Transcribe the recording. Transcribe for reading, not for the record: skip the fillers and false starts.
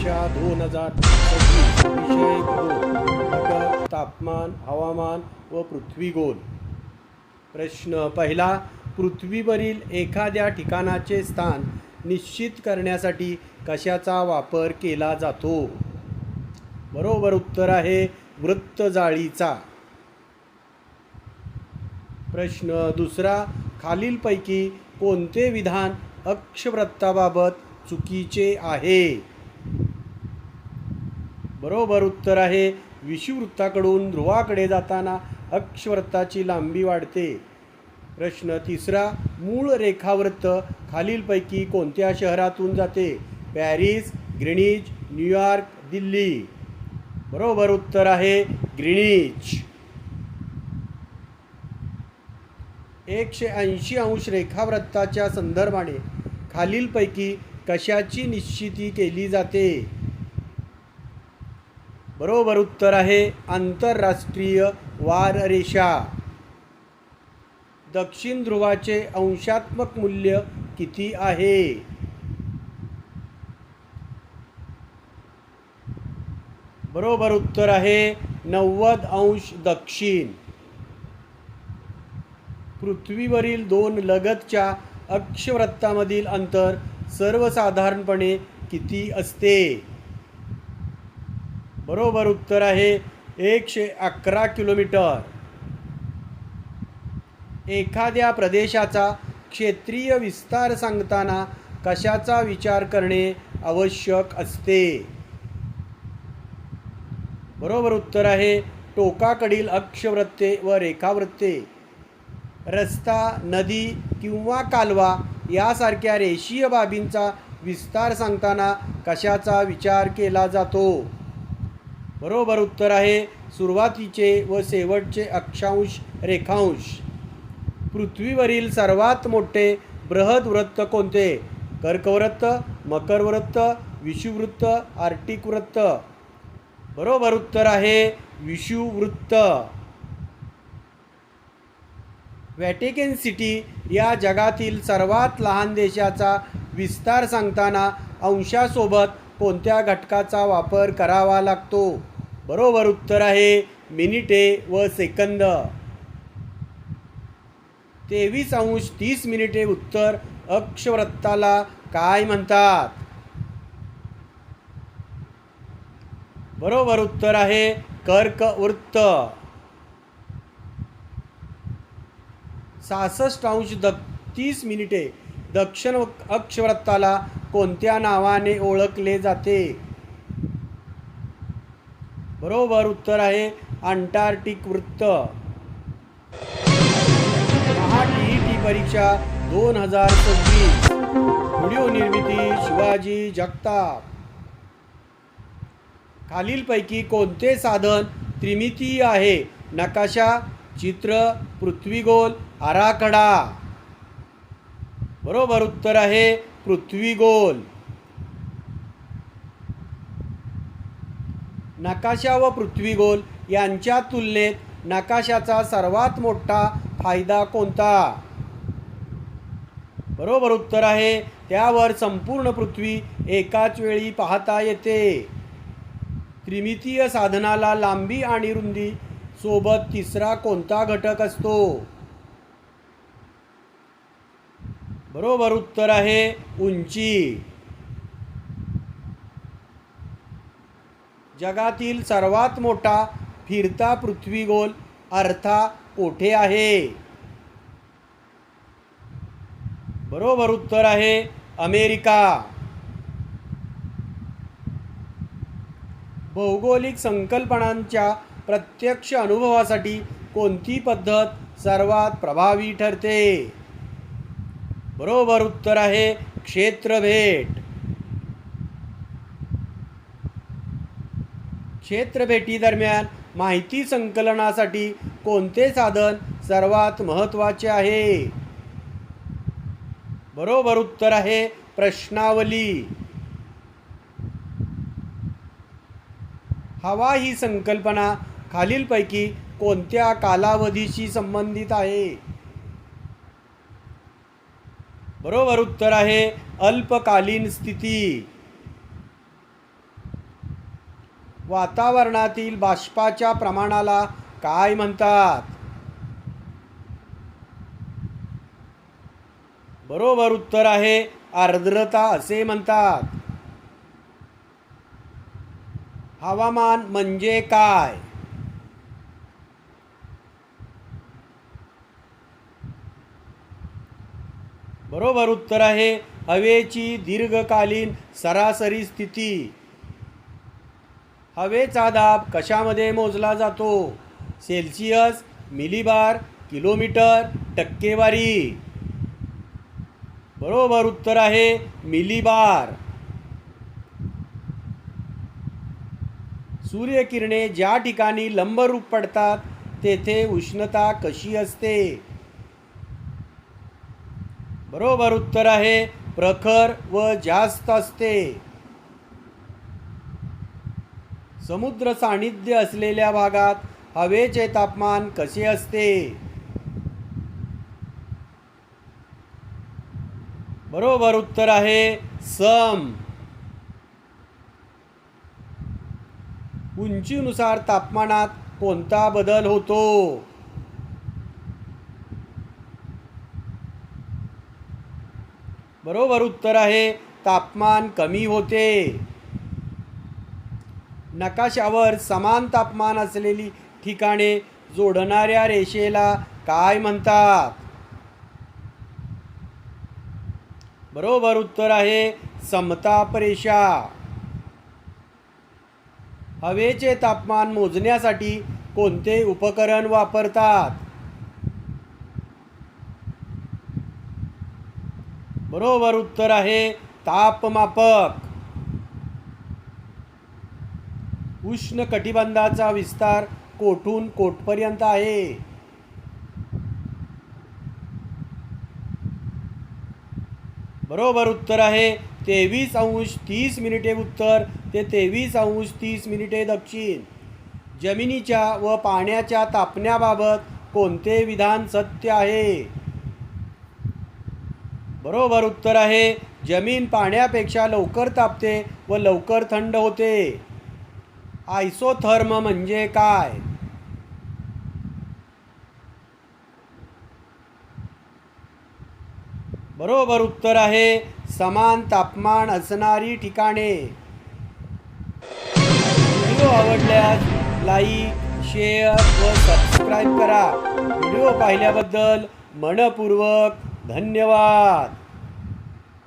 परीक्षा 2026 विषय भूगोल घटक तापमान हवामान व पृथ्वीगोल। प्रश्न पहिला, पृथ्वीवरील एखाद्या ठिकाणाचे स्थान निश्चित करण्यासाठी कशाचा वापर केला जातो? बरोबर उत्तर आहे वृत्तजाळीचा। प्रश्न दुसरा, खालीलपैकी कोणते विधान अक्षवृत्ताबाबत चुकीचे आहे? बरोबर उत्तर आहे विषुववृत्ताकडून ध्रुवाकडे जाताना अक्षवृत्ताची लांबी वाढते। प्रश्न तिसरा, मूळ रेखावृत्त खालीलपैकी कोणत्या शहरातून जाते? Paris, Greenwich, New York, Delhi. बरोबर उत्तर आहे ग्रीनिच। 180 अंश रेखावृत्ताच्या संदर्भाने खालीलपैकी कशाची निश्चिती केली जाते? बरोबर उत्तर आहे आंतरराष्ट्रीय वाररेषा। दक्षिण ध्रुवाचे अंशात्मक मूल्य किती आहे? बरोबर उत्तर आहे 90 अंश दक्षिण। पृथ्वीवरील दोन लगतच्या अक्षवृत्तामधील अंतर सर्वसाधारणपणे किती असते? बरोबर उत्तर आहे 111 किलोमीटर। एखाद्या प्रदेशाचा क्षेत्रीय विस्तार सांगताना कशाचा विचार करणे आवश्यक असते? बरोबर उत्तर आहे टोकाकडील अक्षवृत्ते व रेखावृत्ते। रस्ता, नदी किंवा कालवा यासारख्या रेषीय बाबींचा विस्तार सांगताना कशाचा विचार केला जातो? बरोबर उत्तर आहे सुरुवातीचे व शेवटचे अक्षांश रेखांश। पृथ्वीवरील सर्वात मोठे बृहद्वृत्त कोणते? कर्कवृत्त, मकरवृत्त, विषुववृत्त, आर्क्टिक वृत्त। बरोबर उत्तर आहे विषुववृत्त। व्हॅटिकन सिटी या जगातील सर्वात लहान देशाचा विस्तार सांगताना अंशासोबत कोणत्या घटकाचा वापर करावा लागतो? बरोबर उत्तर आहे मिनिटे व सेकंद। 23 अंश 30 मिनिटे उत्तर अक्षवृत्ताला काय म्हणतात? बरोबर उत्तर आहे कर्कवृत्त। 66 अंश 30 मिनिटे दक्षिण अक्षवृत्ताला कोणत्या नावाने ओळखले जाते? बरोबर उत्तर आहे अंटार्क्टिक वृत्त। TET परीक्षा 2026 व्हिडिओ निर्मिती शिवाजी जगताप। खालीलपैकी कोणते साधन त्रिमितीय आहे? नकाशा, चित्र, पृथ्वीगोल, आराखडा। बरोबर उत्तर आहे पृथ्वीगोल। नकाशा व पृथ्वीगोल यांच्या तुलनेत नकाशाचा सर्वात मोठा फायदा कोणता? बरोबर उत्तर आहे त्यावर संपूर्ण पृथ्वी एकाच वेळी पाहता येते। त्रिमितीय साधनाला लांबी आणि रुंदी सोबत तिसरा कोणता घटक असतो? बरोबर उत्तर आहे उंची। जगातील सर्वात मोठा फिरता पृथ्वीगोल अर्था कोठे आहे? बरोबर उत्तर आहे अमेरिका। भौगोलिक संकल्पनांच्या प्रत्यक्ष अनुभवासाठी कोणती पद्धत सर्वात प्रभावी ठरते? बरोबर उत्तर आहे क्षेत्रभेट। क्षेत्रभेटीदरम्यान माहिती संकलनासाठी कोणते साधन सर्वात महत्त्वाचे आहे? बरोबर उत्तर आहे प्रश्नावली। हवा ही संकल्पना खालीलपैकी कोणत्या कालावधीशी संबंधित आहे? बरोबर उत्तर आहे अल्पकालीन स्थिती। वातावरणातील बाष्पाच्या प्रमाणाला काय म्हणतात? बरोबर उत्तर आहे आर्द्रता असे म्हणतात. हवामान म्हणजे काय? बरोबर उत्तर आहे हवेची दीर्घकालीन सरासरी स्थिती. हवेचा दाब कशामध्ये मोजला जातो? सेल्सिअस, मिलीबार, किलोमीटर, टक्केवारी. बरोबर उत्तर आहे मिलीबार. सूर्यकिरणे ज्या ठिकाणी लंबरूप पडतात तेथे उष्णता कशी असते? बरोबर उत्तर आहे प्रखर व जास्त असते. समुद्र सान्निध्य असलेल्या भागात हवेचे तापमान कसे असते? बरोबर उत्तर आहे सम. उंचीनुसार तापमानात कोणता बदल होतो? बरोबर उत्तर आहे तापमान कमी होते. नकाशावर समान तापमान असलेली ठिकाणे जोडणाऱ्या रेषेला काय म्हणतात? बरोबर उत्तर आहे समताप रेषा. हवेचे तापमान मोजण्यासाठी कोणते उपकरण वापरतात? बरोबर उत्तर आहे तापमापक. उष्ण कटिबंधाचा विस्तार कोठून कोठपर्यंत आहे? बरोबर उत्तर आहे 23°30' उत्तर ते 23°30' दक्षिण. जमिनीच्या व पाण्याच्या तापण्याबाबत कोणते विधान सत्य आहे? बरोबर उत्तर आहे जमीन पाण्यापेक्षा लवकर तापते व लवकर थंड होते. आयसोथर्म म्हणजे काय? बरोबर उत्तर आहे समान तापमान असणारी ठिकाणे. व्हिडिओ आवडल्यास लाईक, शेअर व सबस्क्राईब करा. व्हिडिओ पाहिल्याबद्दल मनपूर्वक धन्यवाद.